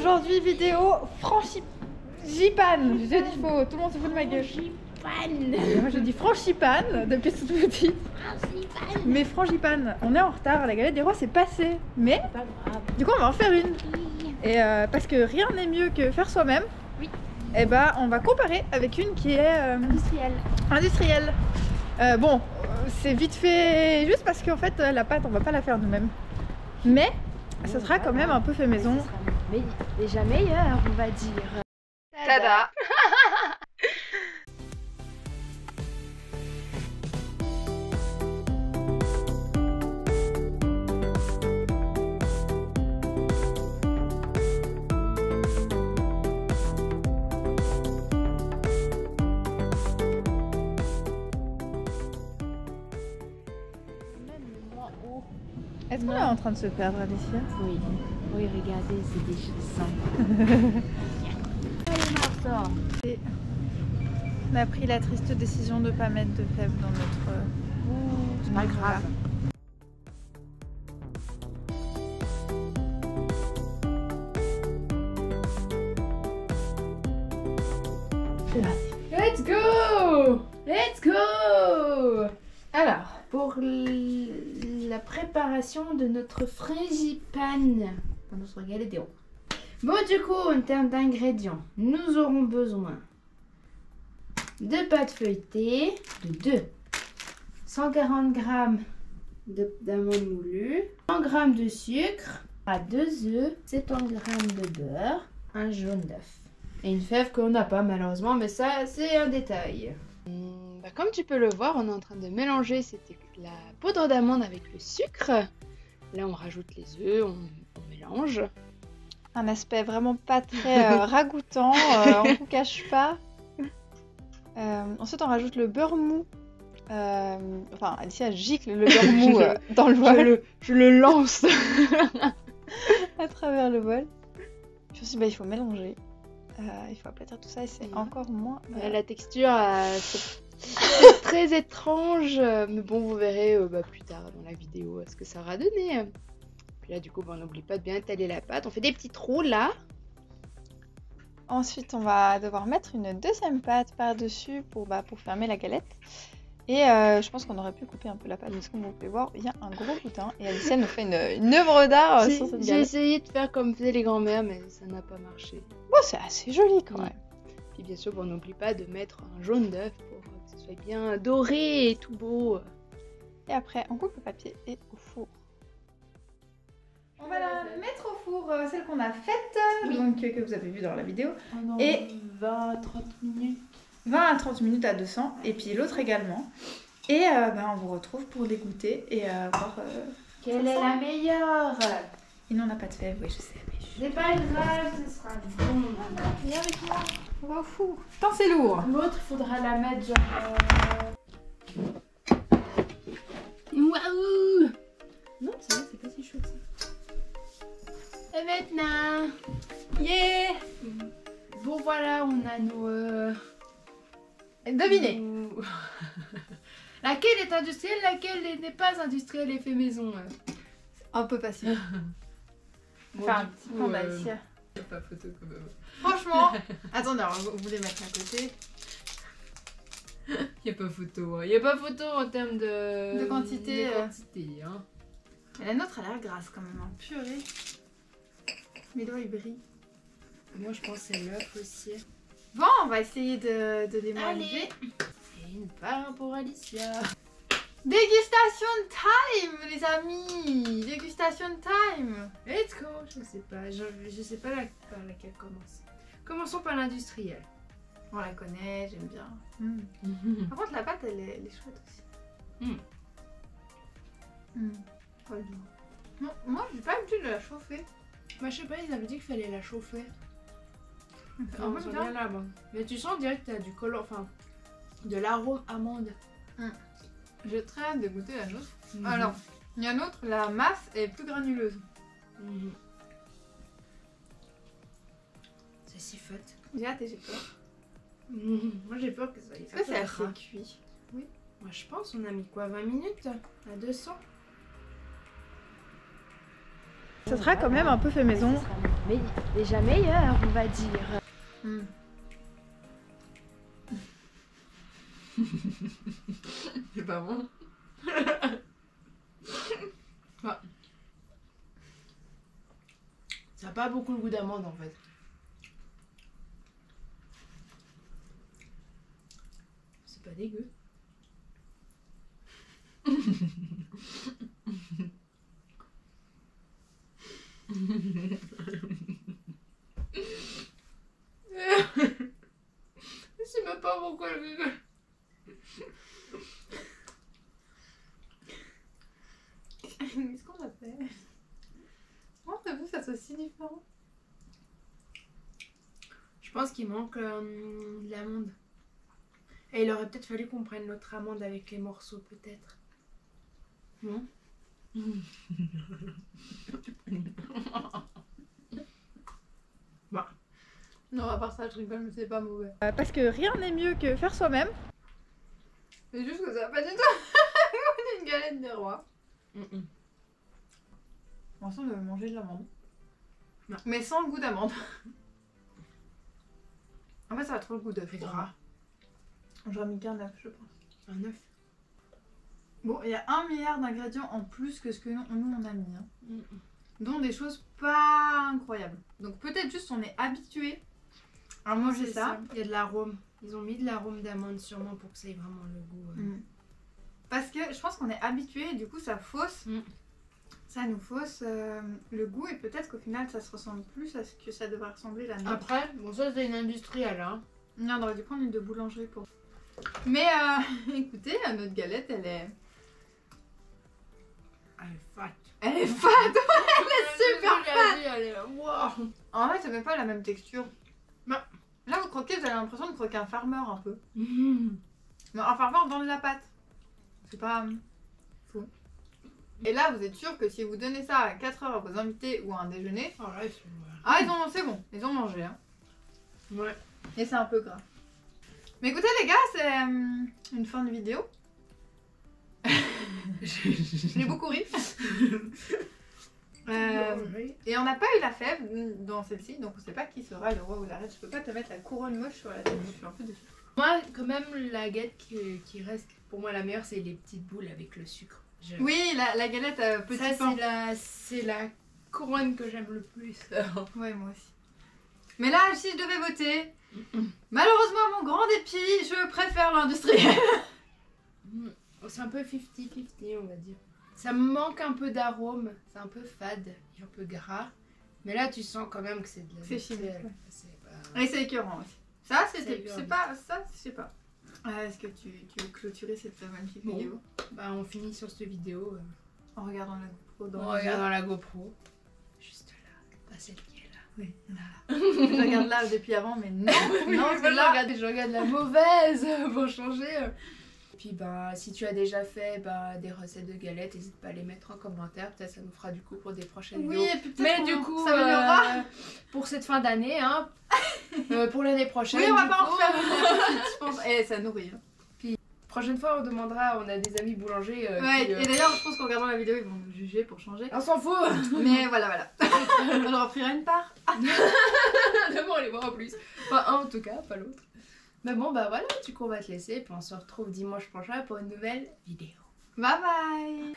Aujourd'hui, vidéo frangipane. J'ai dit faux, tout le monde se fout de ma gueule. Moi j'ai dit frangipane depuis toute petite. Mais frangipane, on est en retard, la galette des rois c'est passé. Mais du coup on va en faire une. Et parce que rien n'est mieux que faire soi-même. Oui. Et bah on va comparer avec une qui est industrielle. Bon, c'est vite fait juste parce qu'en fait la pâte on va pas la faire nous-mêmes. Mais ça sera quand même un peu fait maison. Mais déjà meilleur, on va dire. Tada. Est-ce qu'on est en train de se perdre, Alicia? Oui. Oui, regardez, c'est des chansons. On a pris la triste décision de ne pas mettre de fèves dans notre... C'est pas grave. Let's go! Let's go! Alors, Pour la préparation de notre frangipane, notre galette des rois. Bon, du coup, en termes d'ingrédients, nous aurons besoin de pâte feuilletée, de 2, 140 g d'amandes moulues, 100 g de sucre, 2 œufs, 70 g de beurre, un jaune d'œuf. Et une fève qu'on n'a pas malheureusement, mais ça c'est un détail. Comme tu peux le voir, on est en train de mélanger la poudre d'amande avec le sucre. Là on rajoute les œufs, on mélange. un aspect vraiment pas très ragoûtant, on vous cache pas. Ensuite on rajoute le beurre mou. Enfin Alicia gicle le beurre mou dans le bol. Je le lance à travers le bol. Puis ensuite il faut mélanger. Il faut aplatir tout ça et c'est encore moins... La texture, c'est très étrange, mais bon, vous verrez plus tard dans la vidéo ce que ça aura donné. Puis là, du coup, on n'oublie pas de bien étaler la pâte. On fait des petits trous là. Ensuite, on va devoir mettre une deuxième pâte par-dessus pour fermer la galette. Et je pense qu'on aurait pu couper un peu la pâte parce que comme vous pouvez voir, il y a un gros boutin. Et Alicia nous fait une œuvre d'art sur cette galette. J'ai essayé de faire comme faisaient les grands-mères, mais ça n'a pas marché. Bon, c'est assez joli quand même. Puis bien sûr, on n'oublie pas de mettre un jaune d'œuf pour que ce soit bien doré et tout beau. Et après, on coupe le papier et au four. On va la mettre au four, celle qu'on a faite, donc que vous avez vu dans la vidéo. Et 20 à 30 minutes. 20 à 30 minutes à 200, et puis l'autre également. Et on vous retrouve pour les goûter et voir... Quelle est la meilleure? Et nous on n'a pas de fèves, oui je sais. C'est pas grave, ce sera bon. Viens avec moi, on va au four. Tant c'est lourd. L'autre, il faudra la mettre genre... Waouh! Non, c'est pas si chaud que ça. Et maintenant... Yeah! Bon voilà, on a nos... Devinez. Laquelle est industrielle, laquelle n'est pas industrielle et fait maison. Un peu facile. Enfin, un petit peu d'Alicia. Il n'y a pas photo quand même. Franchement, attendez, vous les mettre à côté. Il n'y a pas photo. Il n'y a pas photo en termes de quantité. De quantité hein. Mais la nôtre, elle a l'air grasse quand même. Hein. Purée. Mes doigts, ils brillent. Moi, je pense que c'est l'œuf aussi. Bon, on va essayer de les manger. Allez. Et une part pour Alicia. Dégustation time, les amis. Dégustation time. Let's go. Je sais pas. Je sais pas par laquelle commencer. Commençons par l'industriel. On la connaît, j'aime bien. Par contre, la pâte, elle est chouette aussi. Non, moi, j'ai pas l'habitude de la chauffer. Bah, je sais pas, ils avaient dit qu'il fallait la chauffer. En fait, bien là, bon. Mais tu sens direct que t'as du collant, enfin, de l'arôme amande. J'ai très hâte de goûter la nôtre. Alors, il y a une autre, la masse est plus granuleuse. C'est si fat. J'ai hâte et j'ai peur. Moi j'ai peur que ça y Est-ce que c'est assez cuit? Oui. Moi je pense, on a mis quoi, 20 minutes à 200. Ça sera quand même un peu fait maison. mais déjà meilleur, on va dire. C'est pas bon. Ah. Ça n'a pas beaucoup le goût d'amande en fait. C'est pas dégueu. Je sais même pas pourquoi je rigole. Qu'est-ce qu'on a fait? Comment t'as vu que ça soit si différent? Je pense qu'il manque de l'amande. Et il aurait peut-être fallu qu'on prenne l'autre amande avec les morceaux, peut-être. Non? Bah. Non, à part ça, je rigole, mais c'est pas mauvais. Parce que rien n'est mieux que faire soi-même. C'est juste que ça va pas du tout. On est une galette des rois. Pour l'instant, je vais manger de l'amande. Mais sans le goût d'amande. En fait, ça a trop le goût d'œuf. C'est gras. J'aurais mis qu'un œuf, je pense. Un œuf. Bon, il y a 1 milliard d'ingrédients en plus que ce que nous on a mis. Hein. Dont des choses pas incroyables. Donc peut-être juste on est habitué à manger ça. Il y a de l'arôme. Ils ont mis de l'arôme d'amande sûrement pour que ça ait vraiment le goût. Parce que je pense qu'on est habitué et du coup ça fausse. Ça nous fausse le goût et peut-être qu'au final ça se ressemble plus à ce que ça devrait ressembler la nôtre. Après, bon ça c'est une industrielle hein. Non, on aurait dû prendre une de boulangerie pour... Mais écoutez, notre galette elle est... Elle est fat. Elle est fat, ouais, elle est super fat. Elle est... Wow. En fait ça fait pas la même texture. Bah, là vous croquez, vous avez l'impression de croquer un farmer un peu. Mais un farmer dans de la pâte. C'est pas fou. Et là vous êtes sûr que si vous donnez ça à 4 heures à vos invités ou à un déjeuner... Oh là, c'est bon, ils ont mangé. Hein. Ouais. Et c'est un peu gras. Mais écoutez les gars, c'est une fin de vidéo. J'ai beaucoup ri. Et on n'a pas eu la fève dans celle-ci, donc on sait pas qui sera le roi ou la reine. Je peux pas te mettre la couronne moche sur la tête, je suis un peu déçue. Moi, quand même, la galette qui reste pour moi la meilleure, c'est les petites boules avec le sucre. Oui, la galette petit pain. C'est la couronne que j'aime le plus. Ouais, moi aussi. Mais là, si je devais voter, malheureusement, à mon grand dépit, je préfère l'industriel. C'est un peu 50-50, on va dire. Ça me manque un peu d'arôme, c'est un peu fade et un peu gras. Mais là, tu sens quand même que c'est de la... C'est chimique. Ouais. Et c'est écœurant aussi. Ça, c'est pas... Ça, je sais pas. Est-ce que tu veux clôturer cette magnifique vidéo? Bah, on finit sur cette vidéo en regardant la GoPro. En regardant la GoPro. Juste là, pas celle qui est là. Oui, là. Je regarde là depuis avant, mais non. Non, c'est là. Je regarde la mauvaise pour changer. Puis bah, si tu as déjà fait des recettes de galettes, n'hésite pas à les mettre en commentaire. Peut-être ça nous fera du coup pour des prochaines vidéos. Et puis mais du coup, pour cette fin d'année, hein, pour l'année prochaine. Oui, on va pas en refaire une, je pense. Et ça nourrit. Hein. Puis prochaine fois, on demandera, on a des amis boulangers. Ouais, et d'ailleurs, je pense qu'en regardant la vidéo, ils vont nous juger pour changer. On s'en fout. Mais voilà. On leur offrira une part. D'abord, on les voit en plus. Enfin, un en tout cas, pas l'autre. Mais bon, bah voilà, du coup, on va te laisser. Puis on se retrouve dimanche prochain pour une nouvelle vidéo. Bye bye.